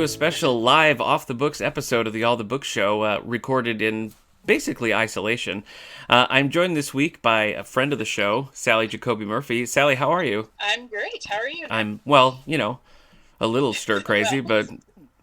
a special live off the books episode of the All the Books Show, recorded in basically isolation. I'm joined this week by a friend of the show, Sally Jacoby Murphy. Sally, how are you? I'm great. How are you? I'm, well, a little stir crazy, but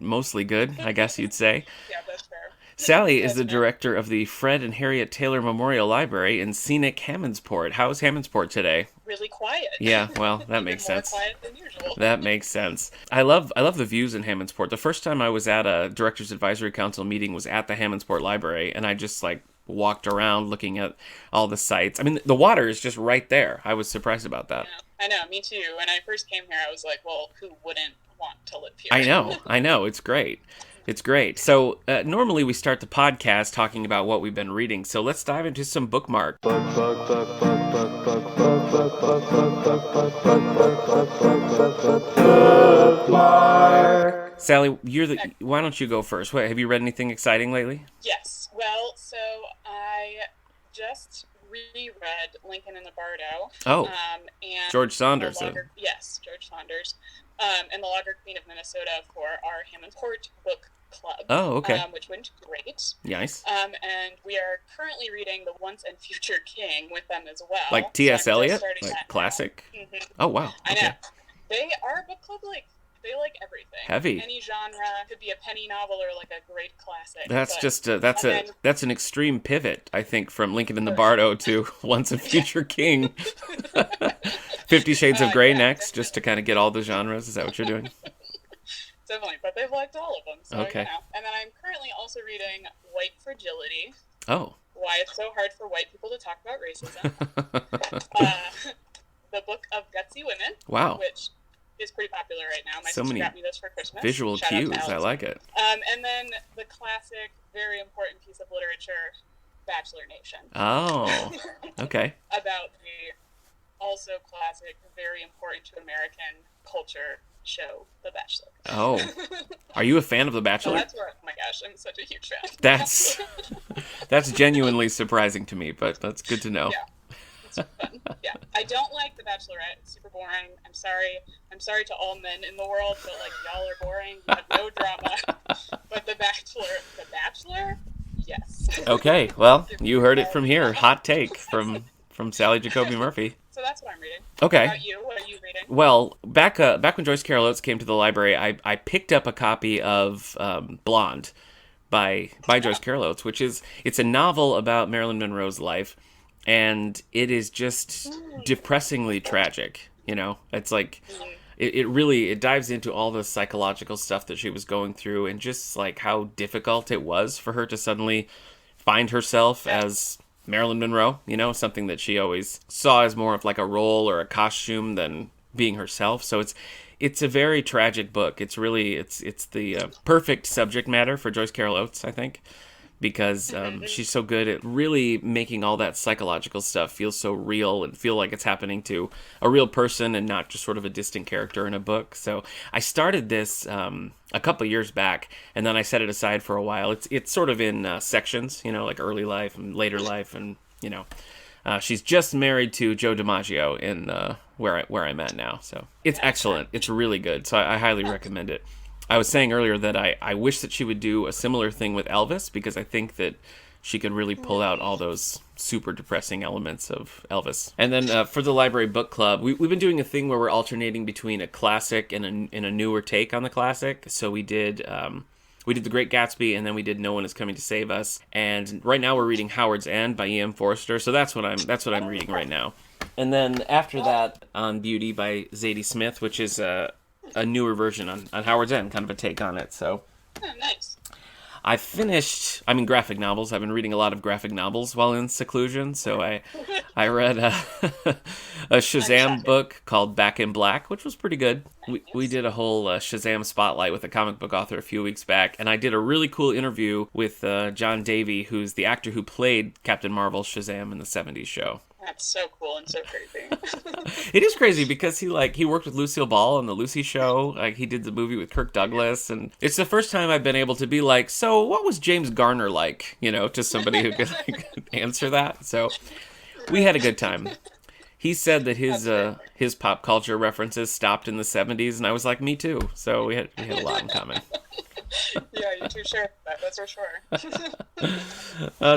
mostly good, I guess you'd say. Yeah, that's fair. Sally is the director of the Fred and Harriet Taylor Memorial Library in scenic Hammondsport. How is Hammondsport today? Really quiet. Yeah, well, that makes Even more sense. quiet than usual. That makes sense. I love the views in Hammondsport. The first time I was at a Directors Advisory Council meeting was at the Hammondsport Library, and I just walked around looking at all the sites. I mean, the water is just right there. I was surprised about that. Yeah, I know, me too. When I first came here, I was like, well, who wouldn't want to live here? I know. It's great. It's great. So normally we start the podcast talking about what we've been reading. So let's dive into some bookmark. Sally, why don't you go first? Have you read anything exciting lately? Yes. Well, so I just reread Lincoln in the Bardo. Oh, and George Saunders. Yes, George Saunders. And the Lager Queen of Minnesota for our Hammondsport book club. Oh, okay. Which went great. Nice. And we are currently reading The Once and Future King with them as well. Like T.S. So Eliot? Like classic? Mm-hmm. Oh, wow. I Okay. know. They are a book club, they like everything. Heavy. Any genre. Could be a penny novel or like a great classic. That's an extreme pivot, I think, from Lincoln in the Bardo to Once and Future King. 50 Shades of Grey next, just to kind of get all the genres. Is that what you're doing? Definitely, but they've liked all of them, so okay. And then I'm currently also reading White Fragility. Oh. Why it's so hard for white people to talk about racism. The Book of Gutsy Women. Wow. Which is pretty popular right now. My so sister many got me this for Christmas. visual cues. I like it. And then the classic, very important piece of literature, Bachelor Nation. Oh. Okay. About the also classic, very important to American culture show, The Bachelor. Oh. Are you a fan of The Bachelor? Oh, that's where, oh my gosh, I'm such a huge fan. That's genuinely surprising to me, but that's good to know. Yeah. It's fun. Yeah. I don't like The Bachelorette. It's super boring. I'm sorry. I'm sorry to all men in the world, but y'all are boring. You have no drama. But The Bachelor, yes. Okay. Well, you heard it from here. Hot take from Sally Jacoby Murphy. So that's what I'm reading. Okay. What about you? What are you reading? Well, back when Joyce Carol Oates came to the library, I picked up a copy of Blonde by Joyce Carol Oates, it's a novel about Marilyn Monroe's life, and it is just depressingly tragic. It's like it really dives into all the psychological stuff that she was going through, and just how difficult it was for her to suddenly find herself as Marilyn Monroe, something that she always saw as more of a role or a costume than being herself. So it's a very tragic book. It's really it's the perfect subject matter for Joyce Carol Oates, I think, because she's so good at really making all that psychological stuff feel so real and feel like it's happening to a real person and not just sort of a distant character in a book. So I started this a couple of years back, and then I set it aside for a while. It's sort of in sections, like early life and later life, and she's just married to Joe DiMaggio in where I'm at now. So it's excellent. It's really good. So I highly recommend it. I was saying earlier that I wish that she would do a similar thing with Elvis, because I think that she could really pull out all those super depressing elements of Elvis. And then for the library book club, we've been doing a thing where we're alternating between a classic and a newer take on the classic. So we did The Great Gatsby, and then we did No One Is Coming to Save Us. And right now we're reading Howard's End by E.M. Forster. So that's what I'm reading right now. And then after that, On Beauty by Zadie Smith, which is a newer version on Howard's End, kind of a take on it. So nice. I finished, graphic novels. I've been reading a lot of graphic novels while in seclusion. So I read a Shazam book called Back in Black, which was pretty good. We did a whole Shazam spotlight with a comic book author a few weeks back, and I did a really cool interview with John Davey, who's the actor who played Captain Marvel's Shazam in the 70s show. That's so cool and so crazy. It is crazy because he worked with Lucille Ball on the Lucy Show. He did the movie with Kirk Douglas, and it's the first time I've been able to be so what was James Garner like? To somebody who could answer that. So we had a good time. He said that That's great. his pop culture references stopped in the 70s, and I was like, me too. So we had a lot in common. Yeah, you two share that. That's for sure.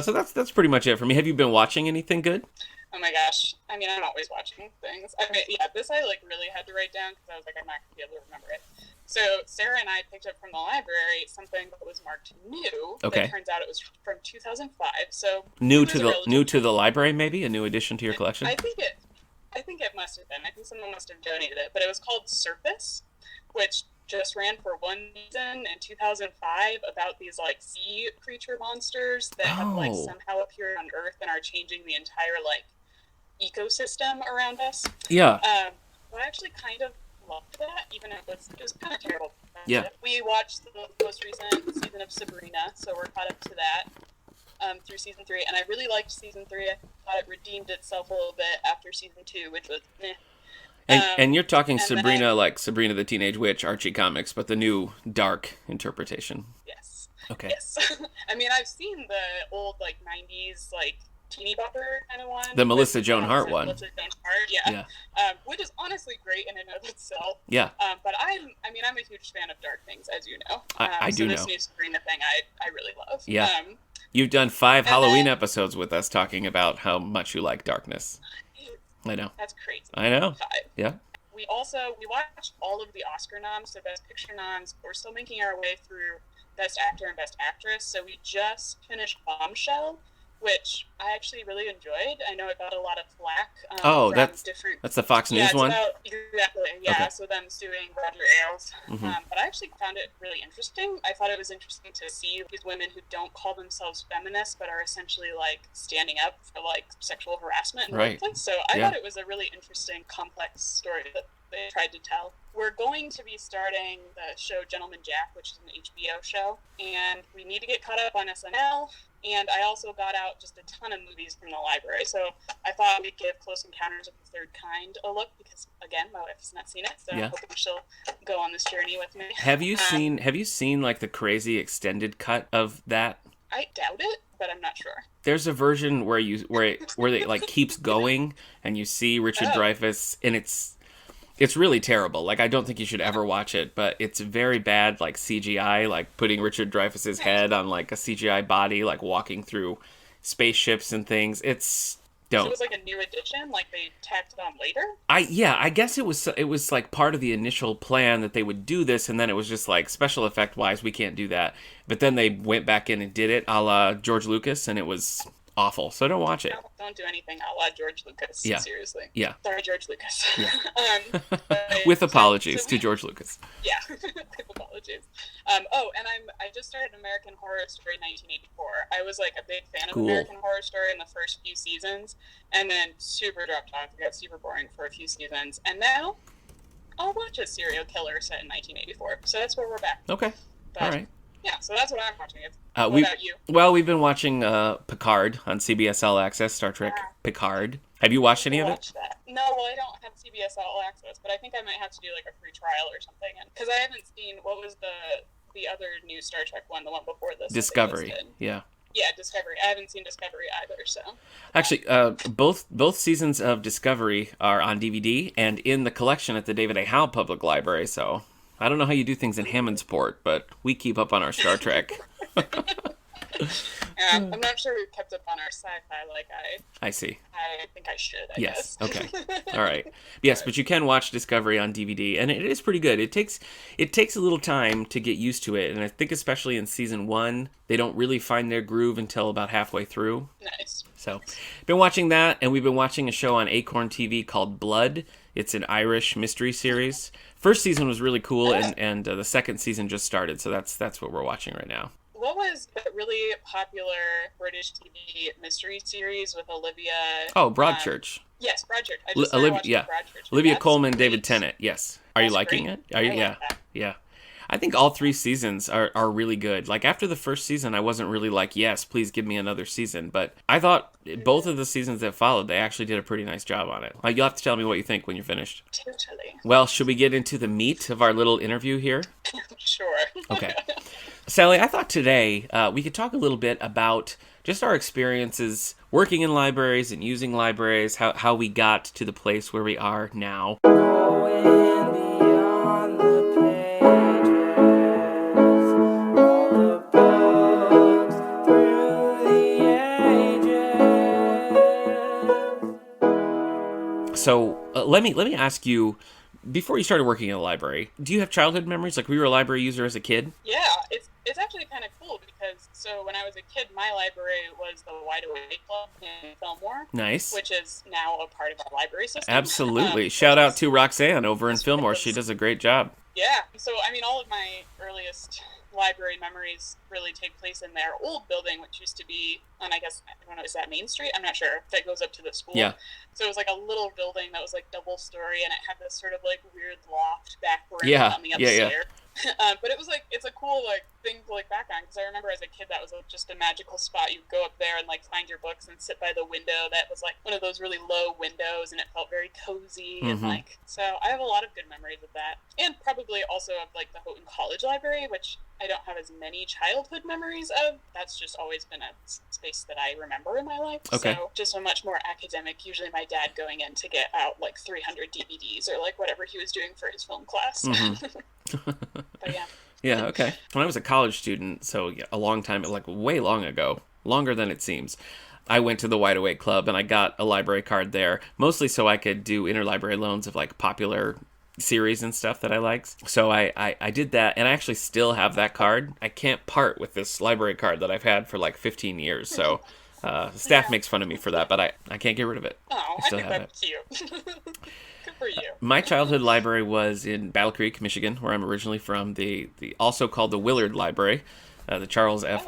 So that's pretty much it for me. Have you been watching anything good? Oh my gosh. I mean, I'm always watching things. I mean, yeah, this I like really had to write down because I was like, I'm not gonna be able to remember it. So Sarah and I picked up from the library something that was marked new. Okay. It turns out it was from 2005. So New to the library, maybe a new addition to your collection. I think it must have been. I think someone must have donated it, but it was called Surface, which just ran for one season in 2005 about these like sea creature monsters that have like Oh, somehow appeared on Earth and are changing the entire like ecosystem around us. yeah, I actually kind of loved that, even if it was kind of terrible. yeah. We watched the most recent season of Sabrina, so we're caught up to that through season 3, and I really liked season 3. I thought it redeemed itself a little bit after season 2, which was meh. And you're talking and Sabrina, then, like Sabrina the Teenage Witch, Archie comics, but the new dark interpretation. yes, Okay. yes. I mean, I've seen the old like 90s like teeny bopper kind of one. The Melissa Joan Hart one. Melissa Joan Hart, yeah. Which is honestly great in and of itself. Yeah. But I'm a huge fan of dark things, as you know. I do so know. this new Sabrina thing, I really love. Yeah. You've done 5 and Halloween then- episodes with us talking about how much you like darkness. I know. That's crazy. I know. 5. Yeah. We watched all of the Oscar noms, so Best Picture noms. We're still making our way through Best Actor and Best Actress. So we just finished Bombshell, which I actually really enjoyed. I know it got a lot of flack. Oh, from that's different. the Fox News Yeah, it's one? exactly. Yeah, Okay. so them suing Roger Ailes. Mhm. But I actually found it really interesting. I thought it was interesting to see these women who don't call themselves feminists, but are essentially like standing up for like sexual harassment in the Right. workplace. So I Yeah. thought it was a really interesting, complex story that they tried to tell. We're going to be starting the show Gentleman Jack, which is an HBO show, and we need to get caught up on SNL. And I also got out just a ton of movies from the library, so I thought we'd give Close Encounters of the Third Kind a look because, again, my wife has not seen it, so Yeah. I'm hoping she'll go on this journey with me. Have you seen like the crazy extended cut of that? I doubt it, but I'm not sure. There's a version where it like keeps going and you see Richard Oh. Dreyfuss, and it's really terrible. Like, I don't think you should ever watch it, but it's very bad, like CGI, like putting Richard Dreyfuss's head on like a CGI body, like walking through spaceships and things. It's So don't. it was like a new edition, like they tacked it on later? I guess it was like part of the initial plan that they would do this, and then it was just like special effect wise we can't do that. But then they went back in and did it, a la George Lucas, and it was awful. So don't watch it. Don't do anything a la George Lucas, Yeah. seriously. Yeah. Sorry, George Lucas. Yeah. But- With apologies so to we- George Lucas. Yeah, with apologies. And I just started American Horror Story 1984. I was like a big fan Cool. of American Horror Story in the first few seasons, and then super dropped off. It got super boring for a few seasons, and now I'll watch a serial killer set in 1984. So that's where we're back. Okay. But, All right. Yeah, so that's what I'm watching. What we about you? Well, we've been watching Picard on CBS All Access, Star Trek Picard. Have you watched any of it? Watch that. No, well, I don't have CBS All Access, but I think I might have to do like a free trial or something. Because I haven't seen what was the other new Star Trek one, the one before this. that they Discovery. listed. Yeah. Yeah, Discovery. I haven't seen Discovery either, so. Actually, both seasons of Discovery are on DVD and in the collection at the David A. Howe Public Library. So I don't know how you do things in Hammondsport, but we keep up on our Star Trek. I'm not sure we've kept up on our sci-fi like I see. I think I should, I Yes. guess. Okay. All right. Yes, but you can watch Discovery on DVD, and it is pretty good. It takes a little time to get used to it, and I think especially in season 1, they don't really find their groove until about halfway through. Nice. So, been watching that, and we've been watching a show on Acorn TV called Blood. It's an Irish mystery series. First season was really cool, and the second season just started, so that's what we're watching right now. What was the really popular British TV mystery series with Olivia? Oh, Broadchurch. Yes, Broadchurch. I just started Olivia, watching yeah. Broadchurch. Olivia That's Colman, great. David Tennant. Yes. Are you That's liking great. it? Are you? I like Yeah. that. Yeah. I think all 3 seasons are really good. Like, after the first season, I wasn't really like, yes, please give me another season. But I thought both of the seasons that followed, they actually did a pretty nice job on it. Like, you'll have to tell me what you think when you're finished. Totally. Well, should we get into the meat of our little interview here? Sure. Okay. Sally, I thought today we could talk a little bit about just our experiences working in libraries and using libraries, how we got to the place where we are now. Going beyond the pages, all the books through the ages. So let me ask you, before you started working in a library, do you have childhood memories? Like, were you a library user as a kid? Yeah, it's actually kind of cool because so when I was a kid, my library was the Wide Awake Club in Fillmore. Nice. Which is now a part of our library system. Absolutely. Shout out to Roxanne over in Fillmore. She does a great job. Yeah. So, I mean, all of my earliest library memories really take place in their old building, which used to be on, I guess, I don't know, is that Main Street? I'm not sure. That goes up to the school. Yeah. So it was like a little building that was like double story, and it had this sort of like weird loft back room on the upstairs. Yeah. But it was like, it's a cool like thing to look back on, because I remember as a kid that was like just a magical spot. You'd go up there and like find your books and sit by the window that was like one of those really low windows, and it felt very cozy. And like, so I have a lot of good memories of that, and probably also of like the Houghton College Library, which I don't have as many childhood memories of. That's just always been a space that I remember in my life. Okay. So just a much more academic, usually my dad going in to get out like 300 DVDs or like whatever he was doing for his film class. But yeah. Yeah, okay. When I was a college student, so a long time, like way long ago, longer than it seems, I went to the Wide Awake Club and I got a library card there, mostly so I could do interlibrary loans of like popular series and stuff that I liked. So I did that, and I actually still have that card. I can't part with this library card that I've had for like 15 years, so staff makes fun of me for that, but I can't get rid of it. Oh, I think that's cute. Good for you. My childhood library was in Battle Creek, Michigan, where I'm originally from, the also called the Willard Library. The Charles F.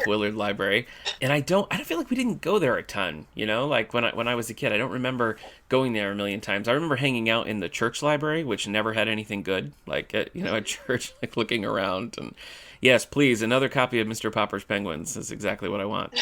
Willard Library, and I don't feel like we didn't go there a ton. You know, like when I was a kid, I don't remember going there a million times. I remember hanging out in the church library, which never had anything good. Like at church, like looking around and yes, please, another copy of Mr. Popper's Penguins is exactly what I want.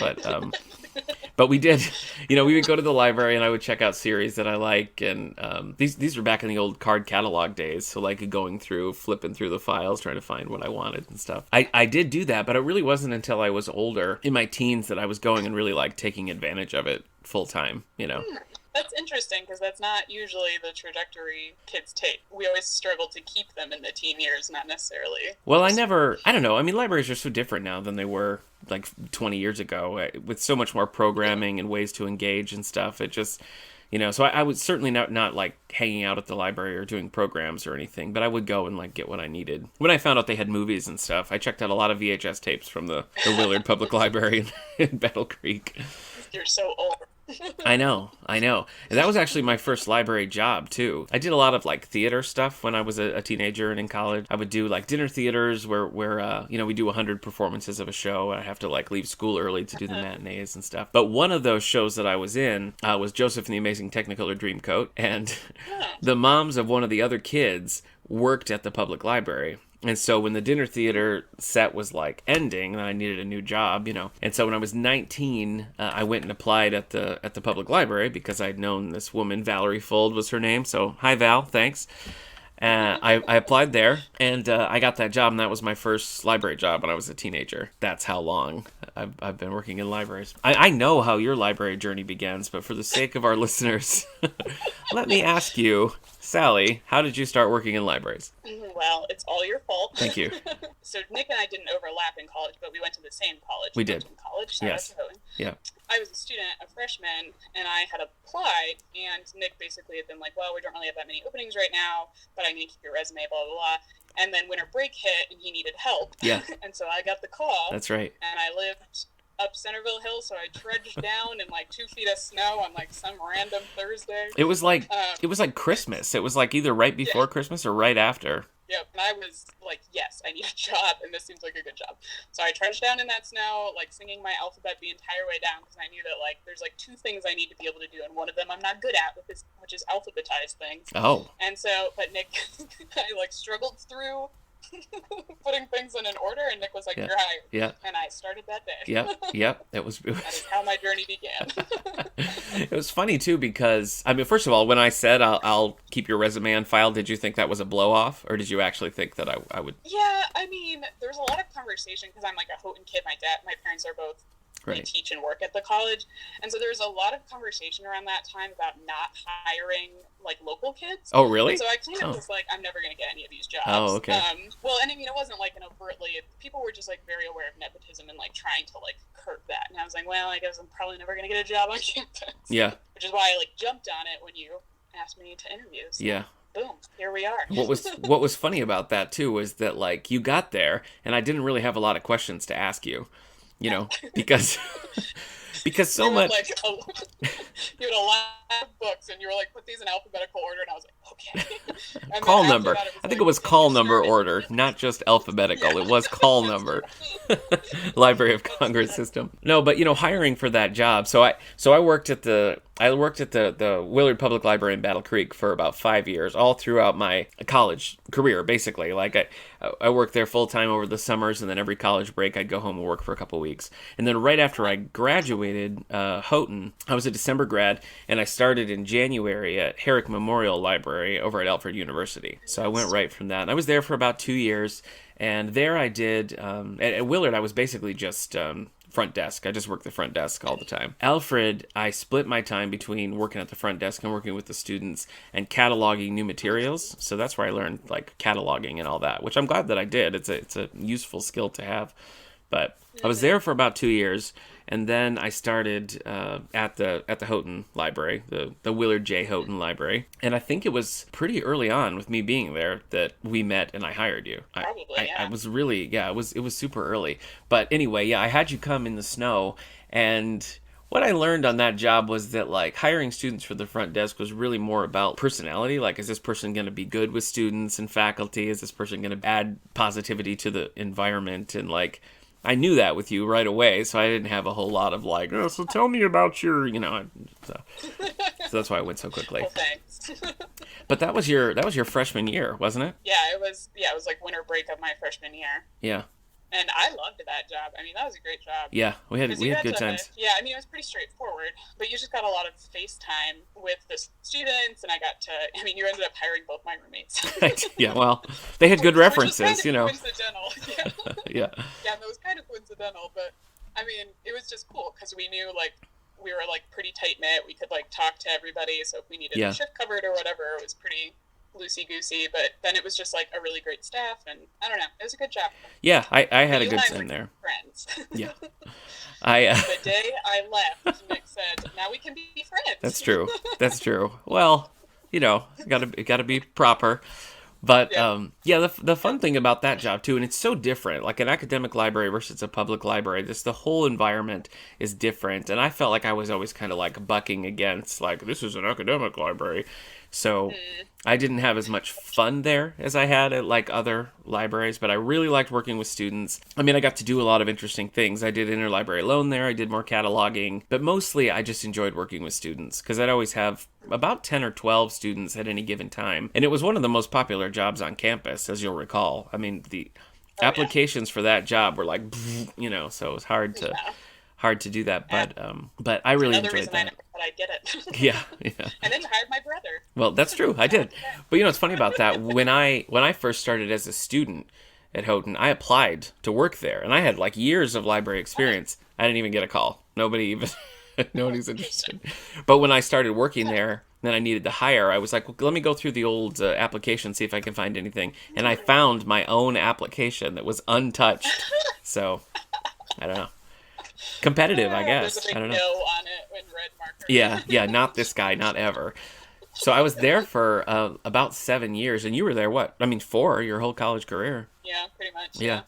But we did, we would go to the library and I would check out series that I like. And these were back in the old card catalog days. So like going through, flipping through the files, trying to find what I wanted and stuff. I did do that, but it really wasn't until I was older in my teens that I was going and really like taking advantage of it full time, That's interesting, because that's not usually the trajectory kids take. We always struggle to keep them in the teen years, not necessarily. Well, I don't know. I mean, libraries are so different now than they were like 20 years ago, with so much more programming and ways to engage and stuff. It just, so I was certainly not like hanging out at the library or doing programs or anything, but I would go and like get what I needed. When I found out they had movies and stuff, I checked out a lot of VHS tapes from the Willard Public Library in Battle Creek. You're so old. I know. And that was actually my first library job, too. I did a lot of, like, theater stuff when I was a teenager and in college. I would do, like, dinner theaters where we do 100 performances of a show, and I have to, like, leave school early to do the matinees and stuff. But one of those shows that I was in was Joseph and the Amazing Technicolor Dreamcoat, and the moms of one of the other kids worked at the public library. And so when the dinner theater set was like ending, and I needed a new job, And so when I was 19, I went and applied at the public library because I'd known this woman, Valerie Fold was her name. So hi Val, thanks. I applied there, and I got that job, and that was my first library job when I was a teenager. That's how long I've been working in libraries. I know how your library journey begins, but for the sake of our listeners, let me ask you, Sally, how did you start working in libraries? Well, it's all your fault. Thank you. So Nick and I didn't overlap in college, but we went to the same college. We did. College. Yes. Yeah. I was a student, a freshman, and I had applied, and Nick basically had been like, well, we don't really have that many openings right now, but I need to keep your resume, blah, blah, blah. And then winter break hit, and he needed help. Yeah. And so I got the call. That's right. And I lived up Centerville Hill, so I trudged down in like 2 feet of snow on like some random Thursday. It was like Christmas. It was like either right before Christmas or right after. Yep, and I was like, yes, I need a job, and this seems like a good job. So I trudged down in that snow, like singing my alphabet the entire way down, because I knew that like there's like 2 things I need to be able to do, and one of them I'm not good at, which is alphabetize things. Oh. And so, but Nick, I like struggled through putting things in an order, and Nick was like, you're hired. Yeah. And I started that day. Yep. That is how my journey began. It was funny too, because I mean, first of all, when I said I'll keep your resume on file, did you think that was a blow off, or did you actually think that I would? Yeah, I mean, there's a lot of conversation, because I'm like a Houghton kid. My parents are both Right. teach and work at the college. And so there's a lot of conversation around that time about not hiring like local kids. Oh, really? And so I kind of was like, I'm never going to get any of these jobs. Oh, okay. Well, and I mean, it wasn't like an overtly, people were just like very aware of nepotism and like trying to like curb that. And I was like, well, I guess I'm probably never going to get a job on campus. Yeah. Which is why I like jumped on it when you asked me to interview. So, yeah. boom, here we are. What was funny about that too was that like you got there and I didn't really have a lot of questions to ask you, you know, because so you much. Like, oh, you had a lot of books, and you were like, put these in alphabetical order, and I was like, okay. And call number. I think it was call number order, not just alphabetical. It was call number. Library of Congress system. No, but you know, hiring for that job. So I worked at the Willard Public Library in Battle Creek for about 5 years, all throughout my college career, basically. Like I worked there full time over the summers, and then every college break I'd go home and work for a couple of weeks. And then right after I graduated Houghton, I was a December grad, and I started in January at Herrick Memorial Library over at Alfred University. So I went right from that. And I was there for about 2 years, and there I did, at Willard I was basically just front desk. I just worked the front desk all the time. Alfred, I split my time between working at the front desk and working with the students and cataloging new materials. So that's where I learned like cataloging and all that, which I'm glad that I did. It's a useful skill to have. But I was there for about 2 years, and then I started at the Houghton Library, the Willard J. Houghton Library. And I think it was pretty early on with me being there that we met and I hired you. Probably, I was really, it was super early. But anyway, I had you come in the snow, and what I learned on that job was that like hiring students for the front desk was really more about personality. Like, is this person going to be good with students and faculty? Is this person going to add positivity to the environment? And like, I knew that with you right away, so I didn't have a whole lot of like, oh, so tell me about your, so that's why I went so quickly. Well, thanks. But that was your freshman year, wasn't it? Yeah, it was like winter break of my freshman year. Yeah. And I loved that job. I mean, that was a great job. Yeah, we had good times. Yeah, I mean, it was pretty straightforward, but you just got a lot of face time with the students, and you ended up hiring both my roommates. Yeah, well, they had good references, you know. Coincidental. Yeah. Yeah, that was kind of coincidental, but I mean, it was just cool because we knew like we were like pretty tight knit. We could like talk to everybody, so if we needed a shift covered or whatever, it was pretty loosey-goosey, but then it was just like a really great staff, and I don't know, it was a good job. Yeah, I had a good time there. Friends. Yeah. The day I left, Nick said, now we can be friends. That's true. Well, it gotta be proper. But the fun thing about that job too, and it's so different, like an academic library versus a public library, the whole environment is different, and I felt like I was always kind of like bucking against, like, this is an academic library. So I didn't have as much fun there as I had at like other libraries, but I really liked working with students. I mean, I got to do a lot of interesting things. I did interlibrary loan there. I did more cataloging, but mostly I just enjoyed working with students because I'd always have about 10 or 12 students at any given time. And it was one of the most popular jobs on campus, as you'll recall. I mean, the applications for that job were like, so it was hard to do that, but I really enjoyed that. I get it. Yeah. And then you hired my brother. Well, that's true. I did. But it's funny about that. When I first started as a student at Houghton, I applied to work there, and I had like years of library experience. I didn't even get a call. Nobody's interested. But when I started working there, then I needed to hire. I was like, well, let me go through the old application, see if I can find anything. And I found my own application that was untouched. So, I don't know. Competitive, I guess. There's a big I don't know. no on it in red marker. Yeah, not this guy, not ever. So I was there for about 7 years, and you were there, 4, your whole college career. Yeah, pretty much. Yeah.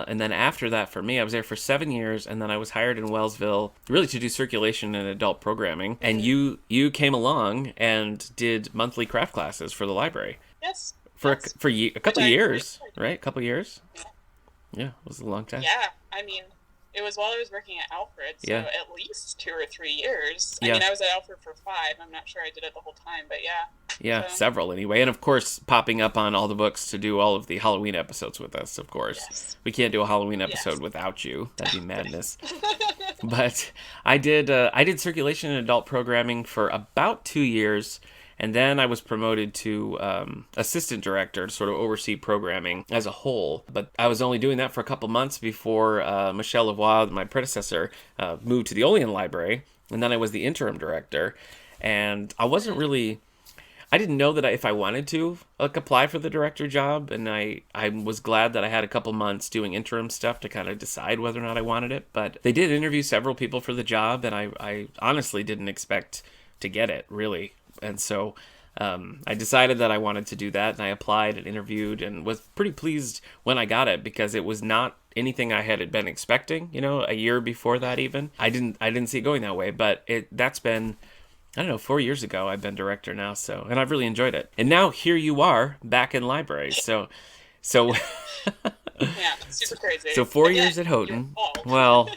And then after that, for me, I was there for 7 years, and then I was hired in Wellsville, really to do circulation and adult programming. And you came along and did monthly craft classes for the library. Yes. For a couple of years, right? A couple of years? Yeah, it was a long time. Yeah, I mean, it was while I was working at Alfred, so at least 2 or 3 years. I mean, I was at Alfred for 5. I'm not sure I did it the whole time, but yeah. Yeah, several anyway. And of course, popping up on all the books to do all of the Halloween episodes with us, of course. Yes. We can't do a Halloween episode without you. That'd be madness. But I did circulation and adult programming for about 2 years. And then I was promoted to assistant director to sort of oversee programming as a whole. But I was only doing that for a couple months before Michelle Lavoie, my predecessor, moved to the Olean Library. And then I was the interim director. And I didn't know that if I wanted to apply for the director job, and I was glad that I had a couple months doing interim stuff to kind of decide whether or not I wanted it. But they did interview several people for the job, and I honestly didn't expect to get it, really. And so I decided that I wanted to do that, and I applied and interviewed and was pretty pleased when I got it, because it was not anything I had been expecting, a year before that even. I didn't see it going that way, but that's been, I don't know, 4 years ago. I've been director now, and I've really enjoyed it. And now here you are back in libraries. So yeah, super crazy. So 4 years at Houghton. Well,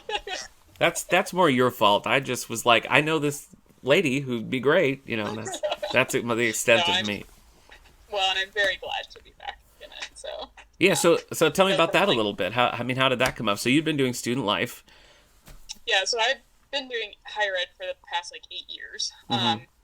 that's more your fault. I just was like, I know this lady who'd be great. That's the extent of me. Well, and I'm very glad to be back in it. So yeah. So tell me about that a little bit. How did that come up? So you've been doing student life. Yeah. So I've been doing higher ed for the past 8 years.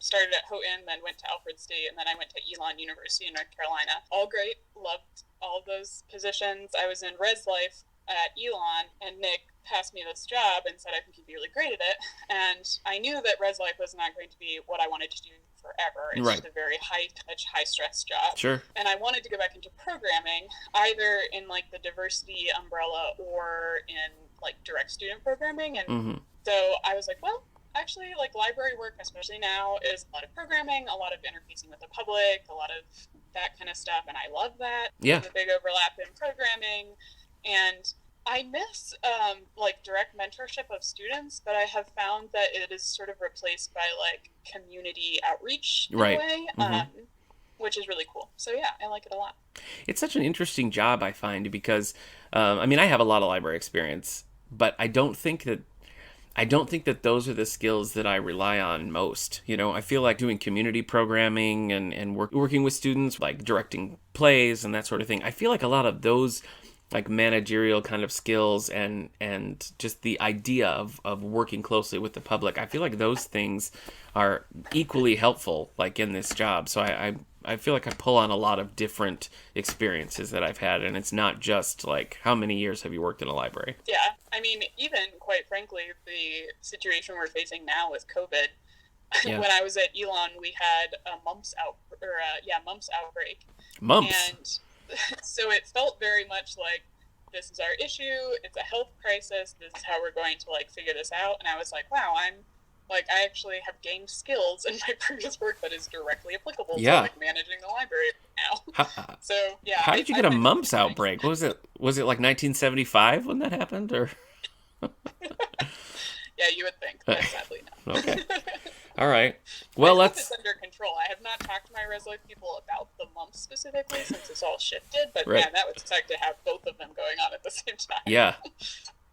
Started at Houghton, then went to Alfred State, and then I went to Elon University in North Carolina. All great. Loved all of those positions. I was in Res Life at Elon, and Nick passed me this job and said, I think you'd be really great at it. And I knew that Res Life was not going to be what I wanted to do forever. It's just a very high-touch, high-stress job. Sure. And I wanted to go back into programming, either in the diversity umbrella or in direct student programming. And so I was like, well, actually, library work, especially now, is a lot of programming, a lot of interfacing with the public, a lot of that kind of stuff, and I love that. Yeah. There's a big overlap in programming, and I miss direct mentorship of students, but I have found that it is sort of replaced by community outreach in a way, which is really cool. So yeah, I like it a lot. It's such an interesting job, I find, because I have a lot of library experience, but I don't think that those are the skills that I rely on most. I feel like doing community programming and working with students, directing plays and that sort of thing. I feel like a lot of those managerial kind of skills and just the idea of working closely with the public, I feel like those things are equally helpful in this job. So I feel like I pull on a lot of different experiences that I've had, and it's not just how many years have you worked in a library? Yeah, even quite frankly, the situation we're facing now with COVID. Yeah. When I was at Elon, we had a mumps outbreak. Mumps. And so it felt very much like, this is our issue. It's a health crisis. This is how we're going to figure this out. And I was like, wow, I actually have gained skills in my previous work that is directly applicable to managing the library now. So yeah. How did you get a mumps outbreak? What was it? Was it 1975 when that happened, or? Yeah, you would think, but sadly no. Okay. All right. Well, it's under control. I have not talked to my Res Life people about the mumps specifically since it's all shifted, but man, that would suck to have both of them going on at the same time. Yeah.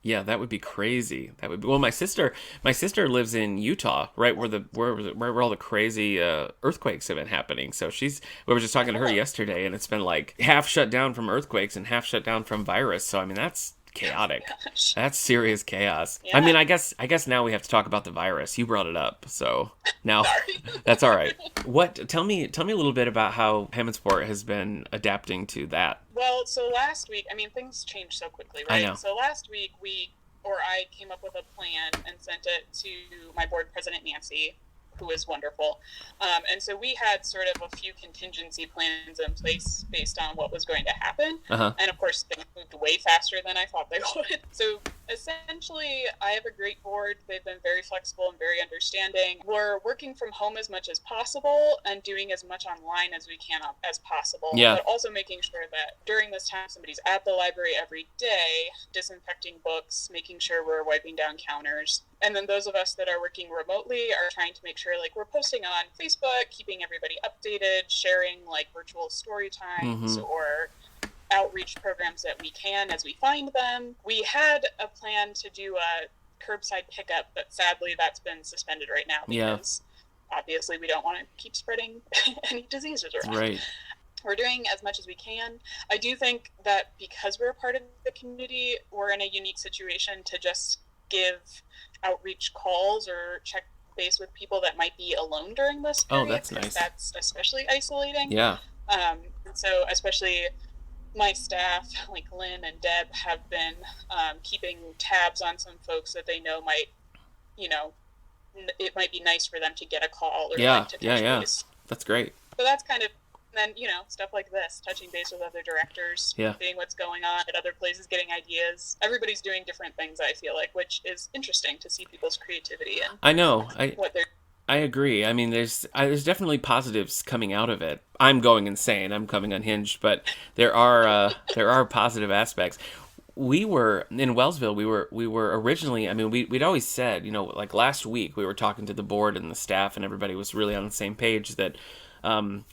Yeah, that would be crazy. That would be, well, my sister lives in Utah, right where all the crazy earthquakes have been happening. So we were just talking to her yesterday, and it's been half shut down from earthquakes and half shut down from virus. So that's chaotic. That's serious chaos. Yeah. I guess now we have to talk about the virus. You brought it up, so now that's all right. Tell me a little bit about how Hammondsport has been adapting to that. Well, so last week, things change so quickly, right? I know. So last week I came up with a plan and sent it to my board president, Nancy, who is wonderful. And so we had sort of a few contingency plans in place based on what was going to happen. And of course, things moved way faster than I thought they would. So essentially, I have a great board. They've been very flexible and very understanding. We're working from home as much as possible and doing as much online as we can as possible. Yeah. But also making sure that during this time, somebody's at the library every day, disinfecting books, making sure we're wiping down counters. And then those of us that are working remotely are trying to make sure we're posting on Facebook, keeping everybody updated, sharing virtual story times or outreach programs that we can as we find them. We had a plan to do a curbside pickup, but sadly that's been suspended right now because obviously we don't want to keep spreading any diseases around. Right. We're doing as much as we can. I do think that because we're a part of the community, we're in a unique situation to just give outreach calls or check base with people that might be alone during this Oh, period, that's because nice. that's especially isolating. Yeah. So especially my staff, like Lynn and Deb, have been keeping tabs on some folks that they know might, you know, it might be nice for them to get a call or Yeah. like to Yeah. touch Yeah. base. That's great. So that's kind of, then, stuff like this, touching base with other directors, Yeah. seeing what's going on at other places, getting ideas. Everybody's doing different things, I feel like, which is interesting to see people's creativity and I know. what they're. I agree. I mean, there's definitely positives coming out of it. I'm going insane. I'm coming unhinged, but there are positive aspects. We were in Wellsville. We were originally. I mean, we'd always said, like last week, we were talking to the board and the staff, and everybody was really on the same page that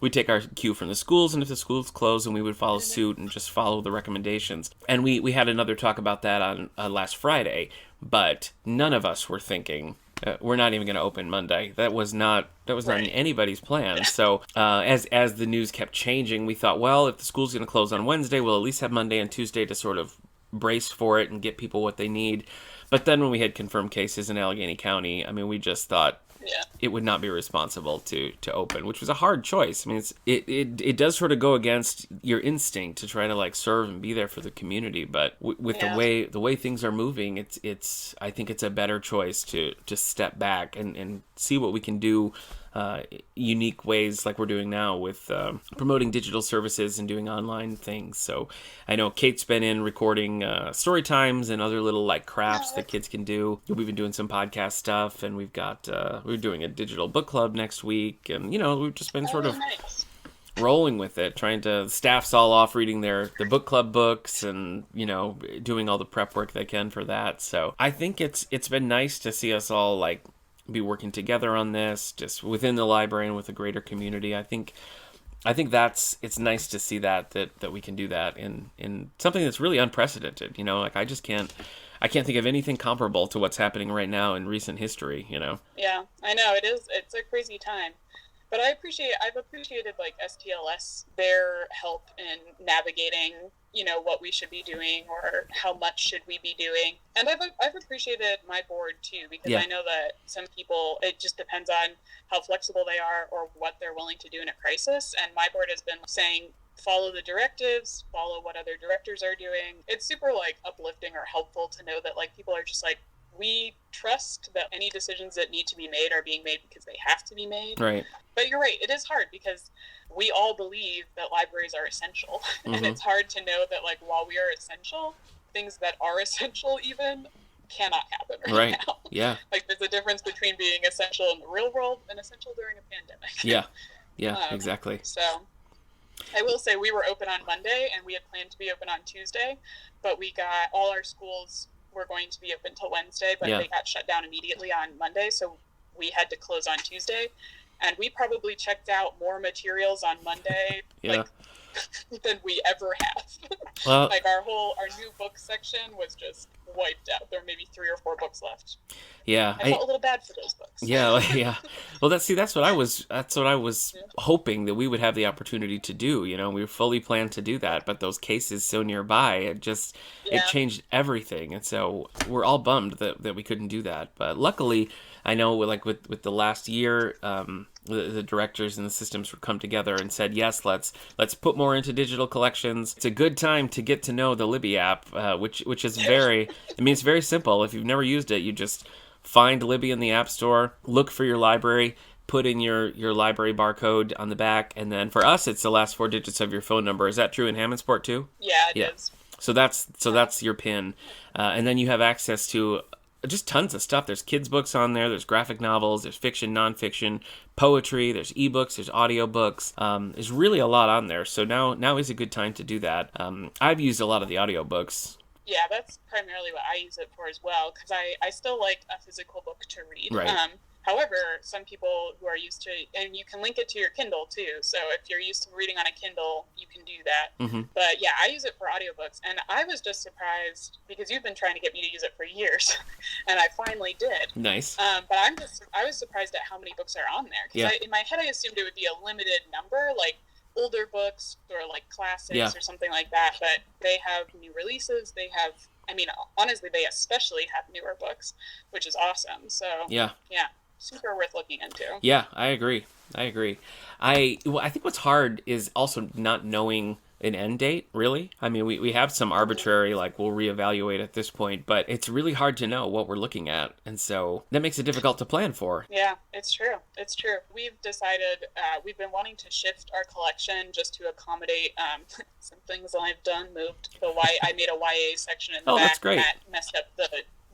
we'd take our cue from the schools, and if the schools closed, and we would follow suit and just follow the recommendations. And we had another talk about that on last Friday, but none of us were thinking we're not even going to open Monday. That was not in anybody's plan. So as the news kept changing, we thought, well, if the school's going to close on Wednesday, we'll at least have Monday and Tuesday to sort of brace for it and get people what they need. But then when we had confirmed cases in Allegheny County, I mean, we just thought it would not be responsible to open, which was a hard choice. I mean, it does sort of go against your instinct to try to like serve and be there for the community. But with the way things are moving, it's I think it's a better choice to just step back and see what we can do. Unique ways like we're doing now with promoting digital services and doing online things. So I know Kate's been in recording story times and other little like crafts that kids can do. We've been doing some podcast stuff, and we've got we're doing a digital book club next week, and we've just been sort of rolling with it, trying to staff's all off reading the book club books and doing all the prep work they can for that. So I think it's been nice to see us all like be working together on this, just within the library and with a greater community. I think it's nice to see that we can do that in something that's really unprecedented. Like I can't think of anything comparable to what's happening right now in recent history. Yeah, I know it's a crazy time. But I've appreciated like STLS, their help in navigating, what we should be doing or how much should we be doing. And I've appreciated my board too, because I know that some people, it just depends on how flexible they are or what they're willing to do in a crisis. And my board has been saying, follow the directives, follow what other directors are doing. It's super like uplifting or helpful to know that like people are just like, we trust that any decisions that need to be made are being made because they have to be made. Right. But you're right, it is hard because we all believe that libraries are essential. Mm-hmm. And it's hard to know that like while we are essential, things that are essential even cannot happen right now. Yeah. Like there's a difference between being essential in the real world and essential during a pandemic. Yeah, exactly. So I will say we were open on Monday and we had planned to be open on Tuesday, but we got all our schools were going to be open till Wednesday, but they got shut down immediately on Monday, so we had to close on Tuesday. And we probably checked out more materials on Monday than we ever have. Well, like our new book section was just wiped out. There were maybe 3 or 4 books left. Yeah, I felt a little bad for those books. Yeah. Well, that's what I was hoping that we would have the opportunity to do. We fully planned to do that, but those cases so nearby, it changed everything, and so we're all bummed that we couldn't do that. But luckily, I know like with the last year, the directors and the systems would come together and said, yes, let's put more into digital collections. It's a good time to get to know the Libby app, which is it's very simple. If you've never used it, you just find Libby in the App Store, look for your library, put in your library barcode on the back, and then for us, it's the last 4 digits of your phone number. Is that true in Hammondsport too? Yeah, it is. So that's your PIN, and then you have access to just tons of stuff. There's kids books on there, there's graphic novels, there's fiction, nonfiction, poetry, there's ebooks, there's audiobooks. There's really a lot on there. So now is a good time to do that. I've used a lot of the audiobooks. Yeah, that's primarily what I use it for as well, because I still like a physical book to read. Right. However, some people who are used to, and you can link it to your Kindle too. So if you're used to reading on a Kindle, you can do that. Mm-hmm. But yeah, I use it for audiobooks. And I was just surprised because you've been trying to get me to use it for years. And I finally did. Nice. But I was surprised at how many books are on there. Because in my head, I assumed it would be a limited number, like older books or like classics or something like that. But they have new releases. They have, honestly, they especially have newer books, which is awesome. So yeah. super worth looking into. Yeah, I agree. I agree. I think what's hard is also not knowing an end date, really. I mean, we have some arbitrary, like, we'll reevaluate at this point, but it's really hard to know what we're looking at. And so that makes it difficult to plan for. Yeah, it's true. It's true. We've decided, we've been wanting to shift our collection just to accommodate some things I've done. Moved the I made a YA section in the back. That's great. That messed up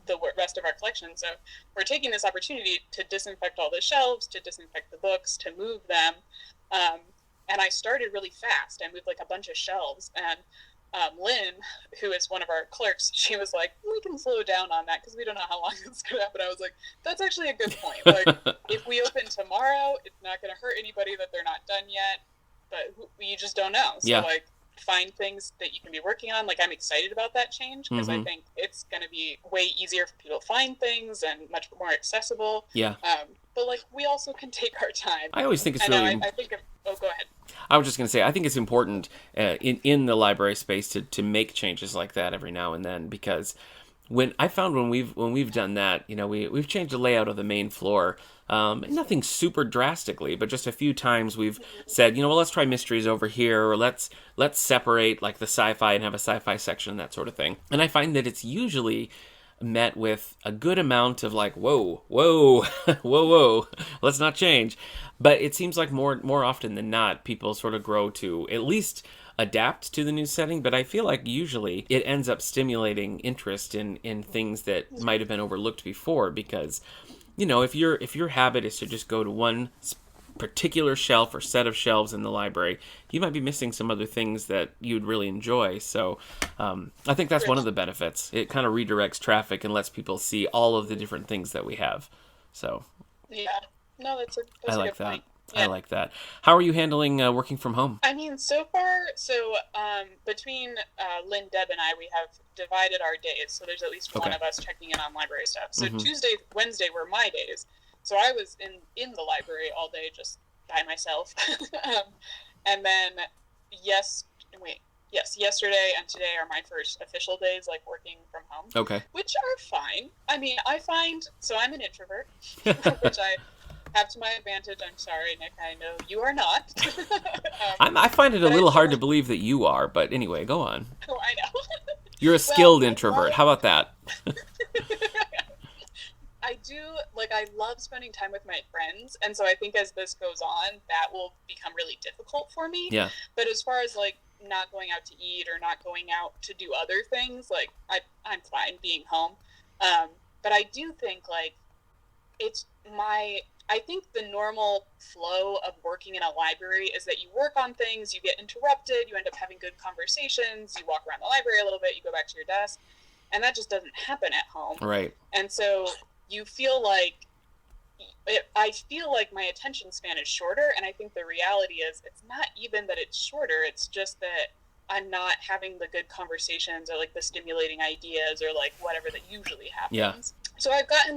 the rest of our collection. So we're taking this opportunity to disinfect all the shelves, to disinfect the books, to move them. And I started really fast. I moved like a bunch of shelves. And Lynn, who is one of our clerks, she was like, we can slow down on that because we don't know how long it's going to happen. I was like, that's actually a good point. Like, if we open tomorrow, it's not going to hurt anybody that they're not done yet. But you just don't know. So, like, find things that you can be working on. Like, I'm excited about that change because I think it's going to be way easier for people to find things and much more accessible. Yeah. But, like, we also can take our time. I always think it's go ahead. I was just going to say, I think it's important in the library space to make changes like that every now and then, because when we've done that, you know, we've changed the layout of the main floor. Nothing super drastically, but just a few times we've said, you know, well, let's try mysteries over here, or let's separate like the sci-fi and have a sci-fi section, that sort of thing. And I find that it's usually met with a good amount of like, whoa, let's not change. But it seems like more often than not, people sort of grow to at least adapt to the new setting, but I feel like usually it ends up stimulating interest in things that might have been overlooked before, because, you know, if your habit is to just go to one particular shelf or set of shelves in the library, you might be missing some other things that you'd really enjoy. So I think that's one of the benefits. It kind of redirects traffic and lets people see all of the different things that we have. So yeah, no, that's I a like good that. point. I Yeah. like that. How are you handling working from home? I mean, so far, between Lynn, Deb, and I, we have divided our days. So there's at least one of us checking in on library stuff. So Tuesday, Wednesday were my days. So I was in the library all day just by myself. And then, yesterday and today are my first official days, like, working from home. Okay. Which are fine. I mean, so I'm an introvert, which I have to my advantage. I'm sorry, Nick, I know you are not. I find it a little hard to believe that you are, but anyway, go on. Oh, I know. You're a skilled introvert. How about that? I love spending time with my friends, and so I think as this goes on, that will become really difficult for me. Yeah. But as far as, like, not going out to eat or not going out to do other things, like, I'm fine being home. But I do think, like, I think the normal flow of working in a library is that you work on things, you get interrupted, you end up having good conversations, you walk around the library a little bit, you go back to your desk, and that just doesn't happen at home. Right. And so you feel like, I feel like my attention span is shorter, and I think the reality is it's not even that it's shorter, it's just that I'm not having the good conversations or, like, the stimulating ideas or, like, whatever that usually happens. Yeah. So I got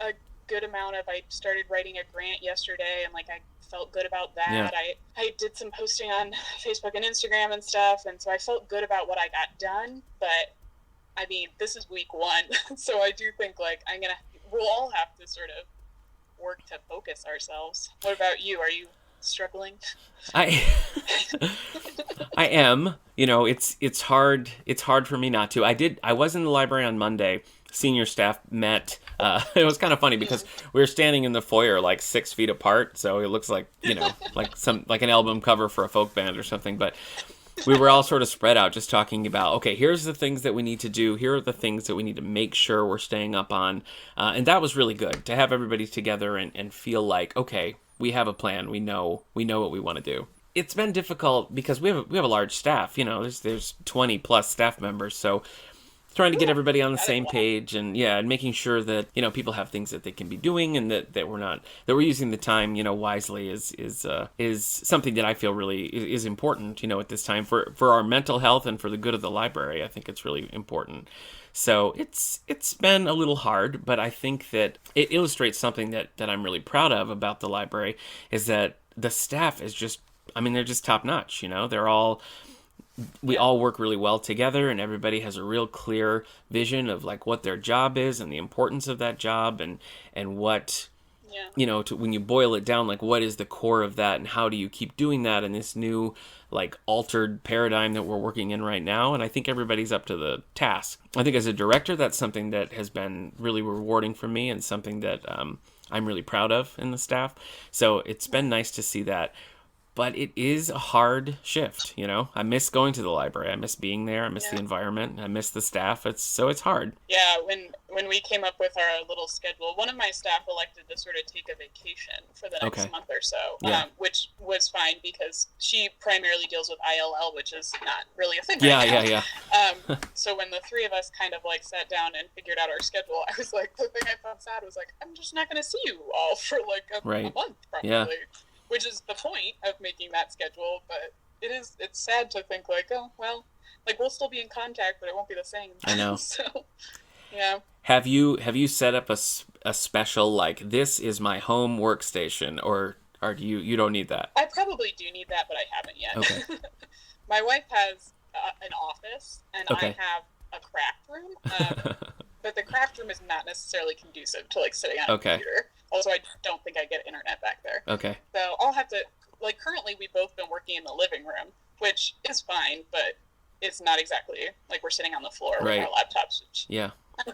a good amount of, I started writing a grant yesterday, and, like, I felt good about that. Yeah. I did some posting on Facebook and Instagram and stuff, and so I felt good about what I got done, but I mean, this is week one, so I do think, like, we'll all have to sort of work to focus ourselves. What about you? Are you struggling? I am. You know, it's hard for me not to. I was in the library on Monday. Senior staff met. It was kind of funny because we were standing in the foyer like 6 feet apart, so it looks like, you know, like an album cover for a folk band or something, but we were all sort of spread out just talking about, okay, here's the things that we need to do. Here are the things that we need to make sure we're staying up on. And that was really good to have everybody together and feel like, okay, we have a plan. We know what we want to do. It's been difficult because we have a large staff, you know, there's 20 plus staff members. So trying to get everybody on the same page and making sure that, you know, people have things that they can be doing and that we're using the time, you know, wisely is something that I feel really is important, you know, at this time for our mental health and for the good of the library. I think it's really important. So it's been a little hard, but I think that it illustrates something that I'm really proud of about the library is that the staff is just, I mean, they're just top notch, you know, we all work really well together, and everybody has a real clear vision of, like, what their job is and the importance of that job and what Yeah. you know, when you boil it down, like what is the core of that and how do you keep doing that in this new, like, altered paradigm that we're working in right now? And I think everybody's up to the task. I think as a director, that's something that has been really rewarding for me and something that I'm really proud of in the staff. So it's been nice to see that. But it is a hard shift, you know. I miss going to the library. I miss being there. I miss the environment. I miss the staff. It's hard. Yeah, when we came up with our little schedule, one of my staff elected to sort of take a vacation for the next month or so, which was fine because she primarily deals with ILL, which is not really a thing right now. So when the three of us kind of like sat down and figured out our schedule, I was like, the thing I found sad was like, I'm just not going to see you all for like a month probably. Yeah. Which is the point of making that schedule, but it's sad to think like, oh, well, like we'll still be in contact, but it won't be the same. I know. So, yeah. Have you set up a special, like, this is my home workstation, or do you don't need that? I probably do need that, but I haven't yet. Okay. My wife has an office, and I have a craft room. But the craft room is not necessarily conducive to like sitting on a computer. Also, I don't think I get internet back there. Okay. So I'll have to, like, currently we've both been working in the living room, which is fine, but it's not exactly like we're sitting on the floor with our laptops. Which I'm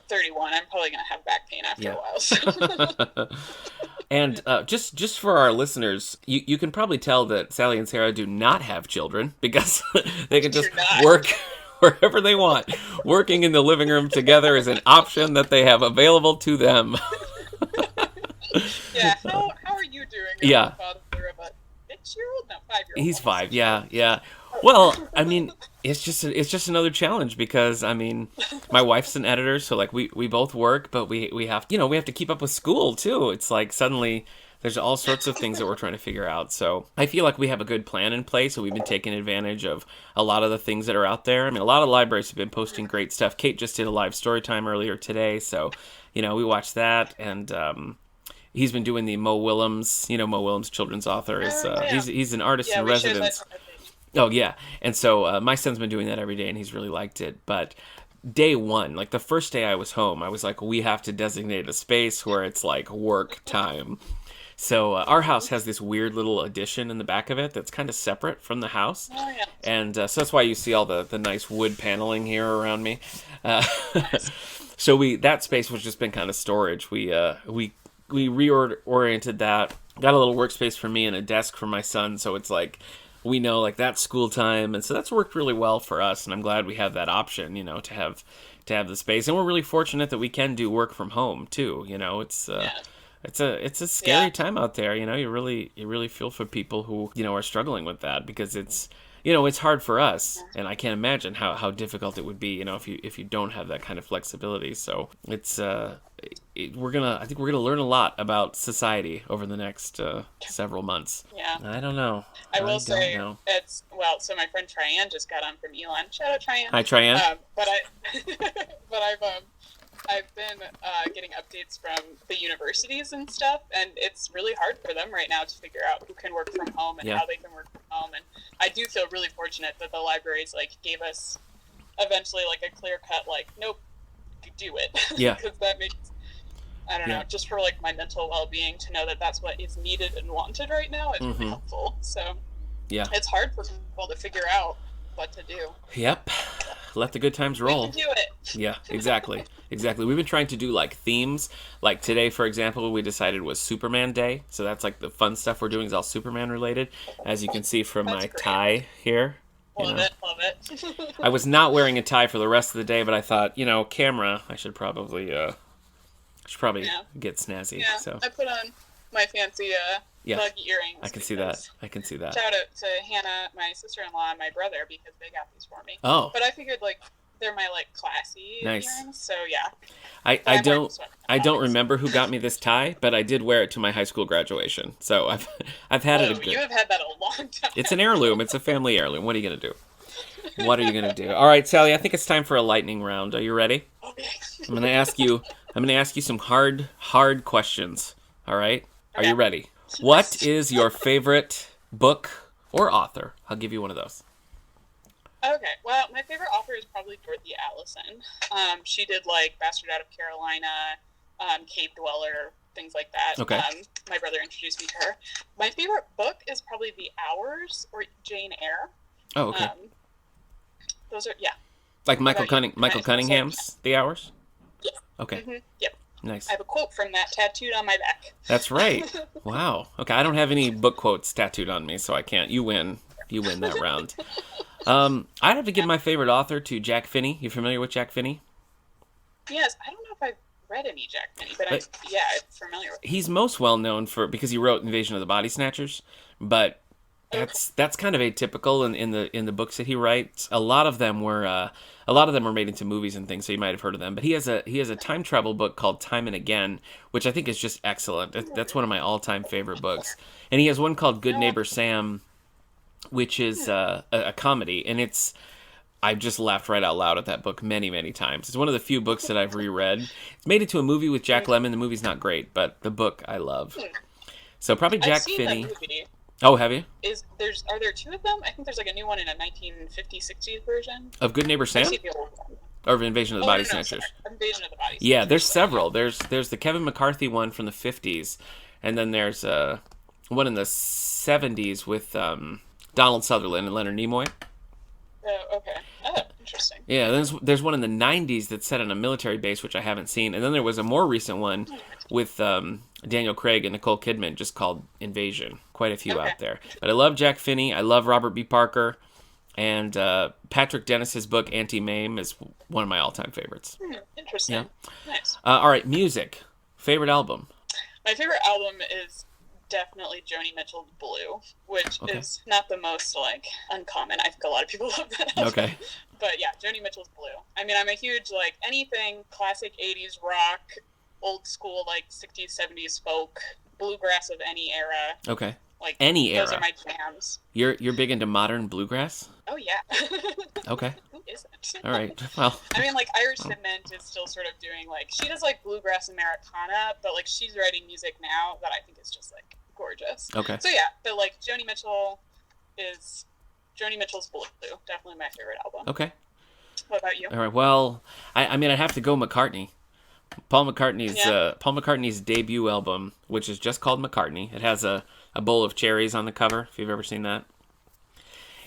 31. I'm probably going to have back pain after a while. So. And just for our listeners, you can probably tell that Sally and Sarah do not have children because they can just work wherever they want. Working in the living room together is an option that they have available to them. Yeah, how are you doing? Yeah. Father of a 6-year-old? No, 5-year-old. He's 5. Yeah. Well, I mean, it's just another challenge because I mean, my wife's an editor, so like we both work, but we have we have to keep up with school too. It's like suddenly there's all sorts of things that we're trying to figure out. So I feel like we have a good plan in place, so we've been taking advantage of a lot of the things that are out there. I mean, a lot of libraries have been posting great stuff. Kate just did a live story time earlier today, so we watched that, and he's been doing the Mo Willems. Mo Willems, children's author, is he's an artist in residence. Oh yeah, and so my son's been doing that every day, and he's really liked it. But day one, like the first day I was home, I was like, we have to designate a space where it's like work time. So our house has this weird little addition in the back of it that's kind of separate from the house. Oh, yeah. And so that's why you see all the nice wood paneling here around me. So that space was just been kind of storage. We reoriented that, got a little workspace for me and a desk for my son. So it's like, we know like that's school time. And so that's worked really well for us. And I'm glad we have that option, to have the space. And we're really fortunate that we can do work from home too. It's a scary time out there. You really feel for people who are struggling with that, because it's it's hard for us, and I can't imagine how difficult it would be if you don't have that kind of flexibility. So it's I think we're gonna learn a lot about society over the next several months. Yeah, I don't know. I will say it's so my friend Tryan just got on from Elon. Shout out Tryan. Hi Tryan. I've been getting updates from the universities and stuff, and it's really hard for them right now to figure out who can work from home and how they can work from home. And I do feel really fortunate that the libraries gave us eventually a clear cut nope, you do it. Yeah. Because that makes just for my mental well-being to know that that's what is needed and wanted right now is really helpful. So it's hard for people to figure out what to do. Yep. Let the good times roll. We can do it. Yeah, exactly. We've been trying to do themes. Like today, for example, we decided was Superman Day. So that's the fun stuff we're doing is all Superman related. As you can see from my tie here. Love it. I was not wearing a tie for the rest of the day, but I thought, camera, I should probably get snazzy. Yeah, so I put on my fancy buggy earrings. I can see that. Shout out to Hannah, my sister-in-law, and my brother, because they got these for me. Oh. But I figured they're my classy earrings, so yeah. I don't remember who got me this tie, but I did wear it to my high school graduation. So I've had it. You have had that a long time. It's an heirloom. It's a family heirloom. What are you gonna do? All right, Sally. I think it's time for a lightning round. Are you ready? Okay. I'm gonna ask you some hard questions. All right. Are you ready? What is your favorite book or author? I'll give you one of those. Okay, well, my favorite author is probably Dorothy Allison. She did Bastard Out of Carolina, Cave Dweller. things like that. Okay. My brother introduced me to her. My favorite book is probably The Hours or Jane Eyre. Oh, okay. Those are, yeah. Like Michael Cunningham's The Hours? Yeah. Okay. Mm-hmm. Yep. Nice. I have a quote from that tattooed on my back. That's right. Wow. Okay, I don't have any book quotes tattooed on me, so I can't. You win. You win that round. I'd have to give my favorite author to Jack Finney. You familiar with Jack Finney? Yes, I don't know if I've read any Jack Finney, but I'm familiar with him. He's most well known because he wrote Invasion of the Body Snatchers, but that's kind of atypical in the books that he writes. A lot of them were made into movies and things, so you might have heard of them. But he has a time travel book called Time and Again, which I think is just excellent. That's one of my all-time favorite books. And he has one called Good Neighbor Sam, which is a comedy, and I've just laughed right out loud at that book many, many times. It's one of the few books that I've reread. It's made into a movie with Jack Lemmon. The movie's not great, but the book I love. So probably Jack Finney. That movie. Oh, have you? Are there two of them? I think there's like a new one in a 1950s, 60s version. Of Good Neighbor Sam? The old one. Or of Invasion of the Body Snatchers? Invasion of the Body Snatchers. Yeah, there's several. There's the Kevin McCarthy one from the 50s, and then there's one in the 70s with Donald Sutherland and Leonard Nimoy. Oh, okay. Oh, interesting. Yeah, there's one in the 90s that's set on a military base, which I haven't seen. And then there was a more recent one with Daniel Craig and Nicole Kidman, just called Invasion. Quite a few out there. But I love Jack Finney. I love Robert B. Parker. And Patrick Dennis's book, Anti-Mame, is one of my all-time favorites. Interesting. Yeah. Nice. All right, music. Favorite album? My favorite album is definitely Joni Mitchell's Blue, which is not the most uncommon. I think a lot of people love that album. Okay. But yeah, Joni Mitchell's Blue. I mean, I'm a huge anything classic 80s rock, old school 60s 70s folk, bluegrass of any era. Okay. Any era. Those are my jams. You're big into modern bluegrass? Oh yeah. Okay. Who isn't? All right. Well. I mean, Irish Cement is still sort of doing she does bluegrass Americana, but she's writing music now that I think is just gorgeous. Okay. So yeah, but Joni Mitchell's Blue, definitely my favorite album. Okay. What about you? All right. Well, I mean, I'd have to go McCartney. Paul McCartney's debut album, which is just called McCartney. It has a bowl of cherries on the cover. If you've ever seen that,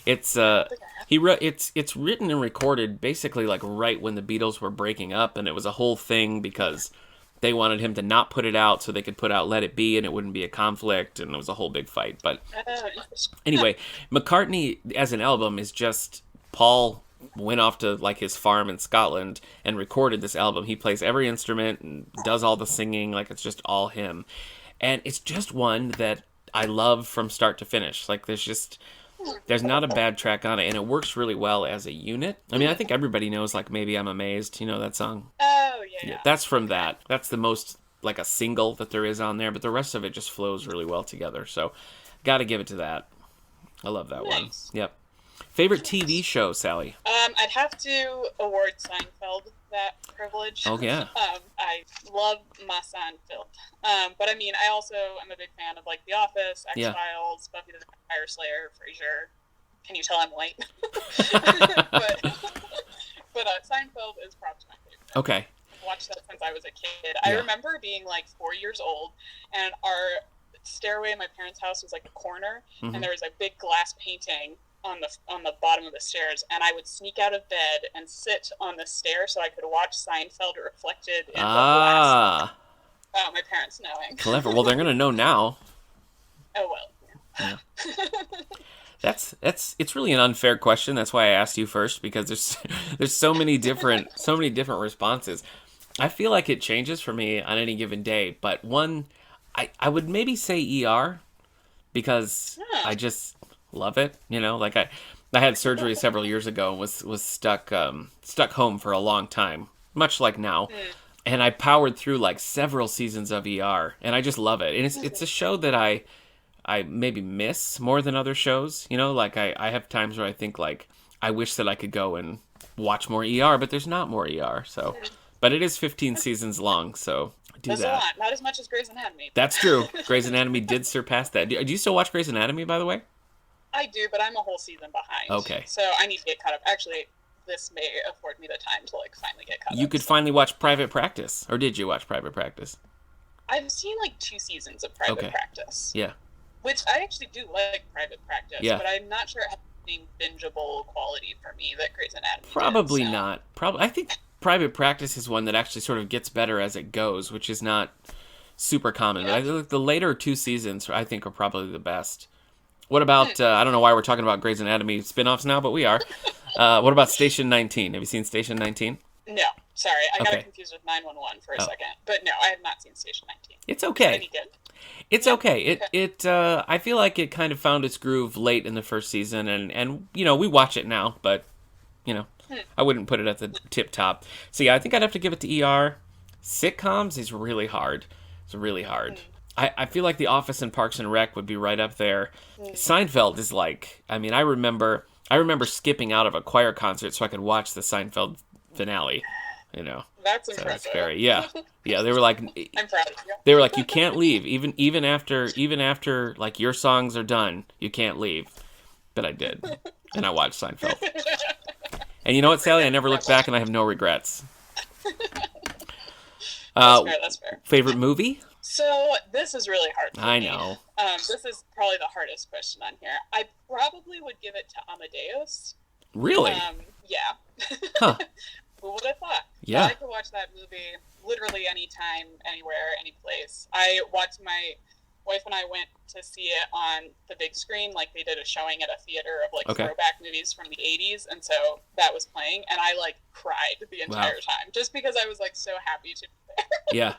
it's it's written and recorded basically right when the Beatles were breaking up, and it was a whole thing because they wanted him to not put it out so they could put out Let It Be and it wouldn't be a conflict, and it was a whole big fight. But anyway, McCartney as an album is just Paul went off to his farm in Scotland and recorded this album. He plays every instrument and does all the singing, it's just all him. And it's just one that I love from start to finish. There's not a bad track on it, and it works really well as a unit. I mean, I think everybody knows Maybe I'm Amazed. You know that song? Oh, yeah. That's from that. That's the most a single that there is on there, but the rest of it just flows really well together. So, gotta give it to that. I love that one. Yep. Favorite TV show, Sally? I'd have to award Seinfeld that privilege. Oh, yeah. I love my Seinfeld. But I mean, I also am a big fan of The Office, X-Files, Buffy the Vampire Slayer, Frasier. Can you tell I'm white? but Seinfeld is probably my favorite. Okay. I've watched that since I was a kid. I remember being 4 years old, and our stairway in my parents' house was a corner, and there was a big glass painting on the bottom of the stairs, and I would sneak out of bed and sit on the stair so I could watch Seinfeld reflected in the glass. Oh, my parents knowing. Clever. Well, they're gonna know now. Oh well. Yeah. It's really an unfair question. That's why I asked you first, because there's so many different responses. I feel like it changes for me on any given day, but I would maybe say ER, because I just love it. I had surgery several years ago and was stuck home for a long time, much like now. And I powered through several seasons of ER, and I just love it. And it's a show that I maybe miss more than other shows. I have times where I think I wish that I could go and watch more ER, but there's not more ER. So, but it is 15 seasons long, so do that. A lot. Not as much as Grey's Anatomy. That's true. Grey's Anatomy did surpass that. Do you still watch Grey's Anatomy, by the way? I do, but I'm a whole season behind. Okay. So I need to get caught up. Actually, this may afford me the time to finally get caught up. You could finally watch Private Practice. Or did you watch Private Practice? I've seen like 2 seasons of Private Okay. Practice, Yeah. which I actually do like Private Practice, Yeah. but I'm not sure it has the same bingeable quality for me that Grey's Anatomy Probably did. So. not. Probably. I think Private Practice is one that actually sort of gets better as it goes, which is not super common. But Yeah. I think the later 2 seasons, I think, are probably the best. What about, I don't know why we're talking about Grey's Anatomy spin-offs now, but we are. What about Station 19? Have you seen Station 19? No, sorry, I got Okay. it confused with 911 for a Oh. second. But no, I have not seen Station 19. It's Is it okay. any good? It's Yeah, okay. I feel like it kind of found its groove late in the first season, and we watch it now, but I wouldn't put it at the tip top. So yeah, I think I'd have to give it to ER. Sitcoms is really hard. It's really hard. I feel like The Office and Parks and Rec would be right up there. Seinfeld is like, I mean, I remember skipping out of a choir concert so I could watch the Seinfeld finale. That's So it's impressive. very, yeah. They were like, I'm proud of you. they were like, you can't leave, even after like your songs are done, you can't leave. But I did, and I watched Seinfeld. And you know what, Sally? I never looked back, and I have no regrets. That's fair. Favorite movie? So this is really hard for I me. know. This is probably the hardest question on here. I probably would give it to Amadeus. Really? Yeah. Huh. Who would have thought? Yeah. I could watch that movie literally anytime, anywhere, any place. I watched my wife and I went to see it on the big screen, like they did a showing at a theater of like Okay. throwback movies from the 80s, and so that was playing, and I like cried the entire time just because I was like so happy to be there. Yeah.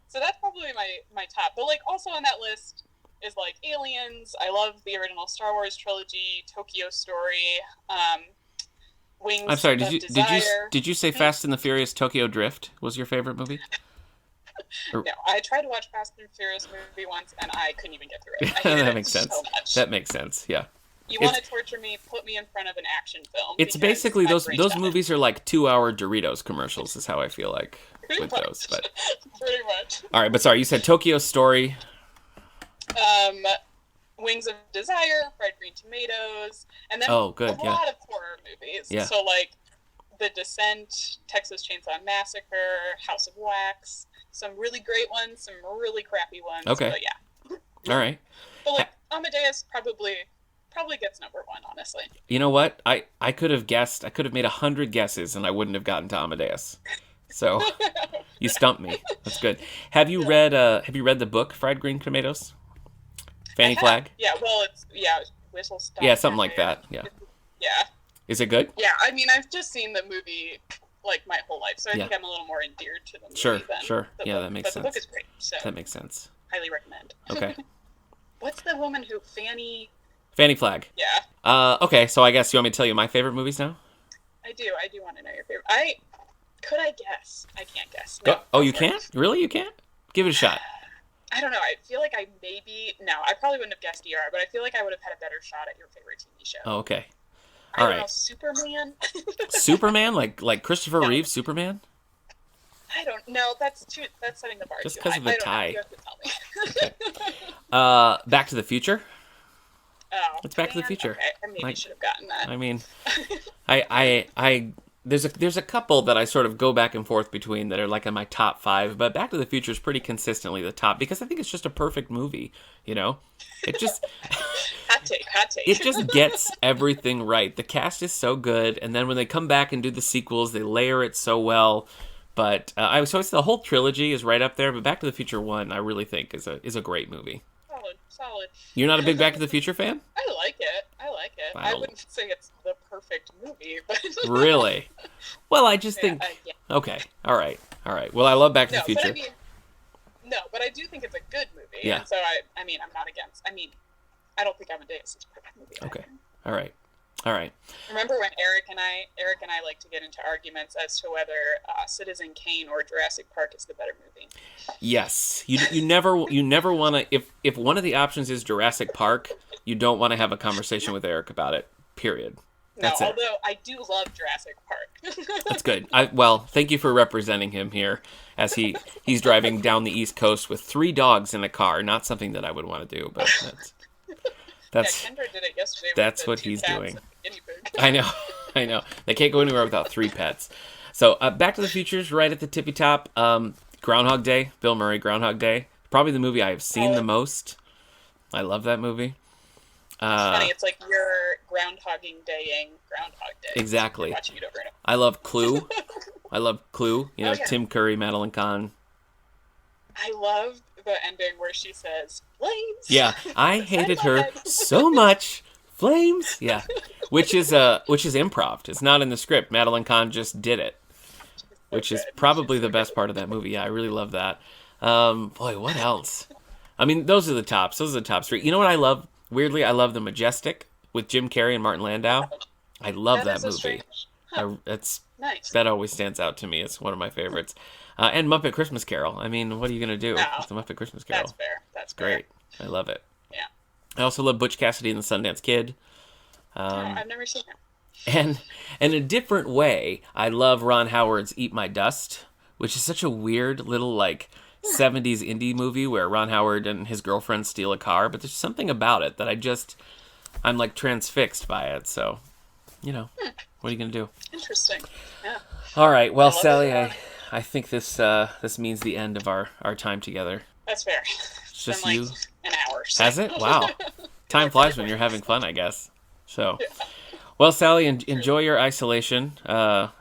So that's probably my top. But like also on that list is like Aliens. I love the original Star Wars trilogy, Tokyo Story, Wings I'm sorry. of Desire. Did you say Fast and the Furious Tokyo Drift was your favorite movie? No, I tried to watch Fast and Furious movie once, and I couldn't even get through it. I hated That it makes sense. so much. That makes sense. Yeah. You want to torture me? Put me in front of an action film. It's because basically my those brain those died. movies are like 2-hour Doritos commercials. Is how I feel like Pretty with much. those. But Pretty much. all right. But sorry, you said Tokyo Story. Wings of Desire, Fried Green Tomatoes, and then Oh, good, a yeah. lot of horror movies. Yeah. So like The Descent, Texas Chainsaw Massacre, House of Wax, some really great ones, some really crappy ones. Okay. But yeah. All right. But like Amadeus probably gets number 1, honestly. You know what? I could have guessed. I could have made 100 guesses, and I wouldn't have gotten to Amadeus. So you stumped me. That's good. Have you read the book Fried Green Tomatoes? Fanny Flagg? Yeah, well, it's Whistle Stop. Yeah, something like Cafe. that. Yeah. Yeah. Is it good? Yeah, I mean, I've just seen the movie like my whole life, so I Yeah. think I'm a little more endeared to the movie Sure, than sure. the Yeah, book. that makes but the book sense. is great, so That makes sense. highly recommend. Okay. What's the woman who Fanny? Fanny Flagg. Yeah, Okay, so I guess you want me to tell you my favorite movies now? I do want to know your favorite. I guess? I can't guess. Go. No, Oh, you go for it. can't? Really? You can't? Give it a shot. I don't know. I feel like I probably wouldn't have guessed ER, but I feel like I would have had a better shot at your favorite TV show. Oh, okay. I All don't know, right. Superman. Superman, like Christopher No. Reeve's Superman? I don't know. That's setting the bar Just too 'cause high. of the I don't know. tie. You have to tell me. Back to the Future. Oh, It's Back to the man, Future. Okay, I maybe Like- should have gotten that. I mean, there's a couple that I sort of go back and forth between that are like in my top 5, but Back to the Future is pretty consistently the top because I think it's just a perfect movie. It just Hot take. it just gets everything right. The cast is so good, and then when they come back and do the sequels, they layer it so well. But so it's the whole trilogy is right up there. But Back to the Future 1, I really think is a great movie. Solid. You're not a big Back to the Future fan? I like it. I Wow. wouldn't say it's the perfect movie, but Really? Well, I just think. yeah. Okay. All right. Well, I love Back to No, the Future. but I mean, but I do think it's a good movie. Yeah. And so I mean, I'm not against. I mean, I don't think Amadeus is a perfect movie. Okay. All right. Remember when Eric and I like to get into arguments as to whether Citizen Kane or Jurassic Park is the better movie? Yes. You never want to. If one of the options is Jurassic Park, you don't want to have a conversation with Eric about it. Period. No, That's it. although I do love Jurassic Park. That's good. Well, thank you for representing him here, as he's driving down the East Coast with 3 dogs in a car. Not something that I would want to do, but that's Yeah, Kendra did it yesterday. with that's the what 2 he's cats doing. and the guinea pig. I know. They can't go anywhere without 3 pets. So Back to the Future's right at the tippy top. Groundhog Day, Bill Murray, Groundhog Day. Probably the movie I have seen the most. I love that movie. It's funny. It's like you're groundhogging daying Groundhog Day. Exactly. You're watching it over and over. I love Clue. I love Clue. You know, yeah. Tim Curry, Madeline Kahn. I love the ending where she says, "Flames." Yeah, I hated her so much. Flames. Yeah, which is improv. It's not in the script. Madeline Kahn just did it, which is probably the best part of that movie. Yeah, I really love that. Boy, what else? I mean, those are the tops. Those are the top three. You know what I love? Weirdly, I love The Majestic with Jim Carrey and Martin Landau. I love that movie. It's nice. That always stands out to me. It's one of my favorites. And Muppet Christmas Carol. I mean, what are you going to do? No, It's the Muppet Christmas Carol. That's fair. That's great. I love it. Yeah. I also love Butch Cassidy and the Sundance Kid. I've never seen it. And in a different way, I love Ron Howard's Eat My Dust, which is such a weird little, like, 70s indie movie where Ron Howard and his girlfriend steal a car, but there's something about it that I'm like transfixed by it. So, you know, what are you gonna do? Interesting. Yeah. All right. Well, Sally, I think this means the end of our time together. That's fair. It's just been you. Like an hour. So. Has it? Wow. Time flies when you're having fun, I guess. So, well, Sally, enjoy your isolation.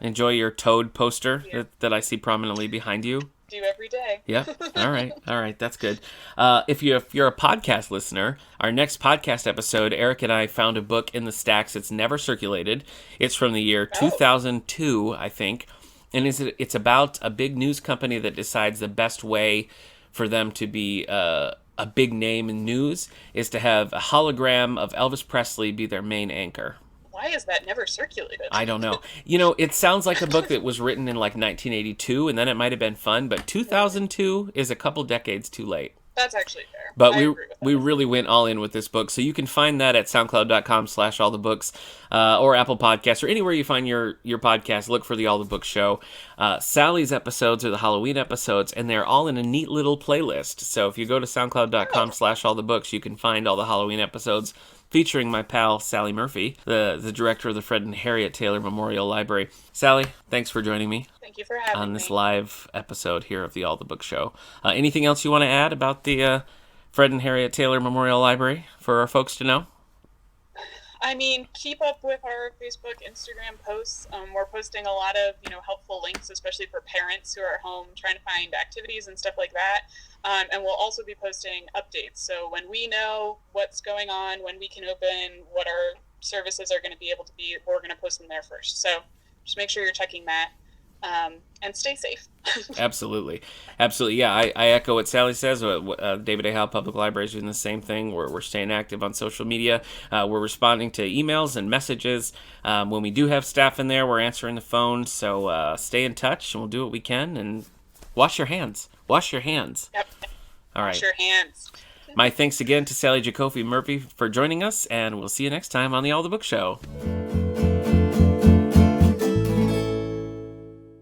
Enjoy your Toad poster that I see prominently behind you. Do every day. Yeah. All right. That's good. If you're a podcast listener, our next podcast episode, Eric and I found a book in the stacks that's never circulated. It's from the year 2002, I think, and it's about a big news company that decides the best way for them to be a big name in news is to have a hologram of Elvis Presley be their main anchor. Why is that never circulated? I don't know. You know, it sounds like a book that was written in like 1982, and then it might have been fun, but 2002 is a couple decades too late. That's actually fair. But we really went all in with this book, so you can find that at soundcloud.com/allthebooks or Apple Podcasts or anywhere you find your podcast. Look for the All the Books show. Sally's episodes are the Halloween episodes, and they're all in a neat little playlist. So if you go to soundcloud.com/allthebooks, you can find all the Halloween episodes featuring my pal Sally Murphy, the director of the Fred and Harriet Taylor Memorial Library. Sally, thanks for joining me. Thank you for having me. On this live episode here of the All the Book Show. Anything else you want to add about the Fred and Harriet Taylor Memorial Library for our folks to know? I mean, keep up with our Facebook, Instagram posts. We're posting a lot of, helpful links, especially for parents who are at home trying to find activities and stuff like that. And we'll also be posting updates. So when we know what's going on, when we can open, what our services are going to be able to be, we're going to post them there first. So just make sure you're checking that. And stay safe. Absolutely. Yeah, I echo what Sally says. David A. Howe Public Library is doing the same thing. We're staying active on social media. We're responding to emails and messages. When we do have staff in there, we're answering the phone. So stay in touch, and we'll do what we can. And wash your hands. Yep. All right. Wash your hands. My thanks again to Sally Jacoby Murphy for joining us, and we'll see you next time on the All the Book Show.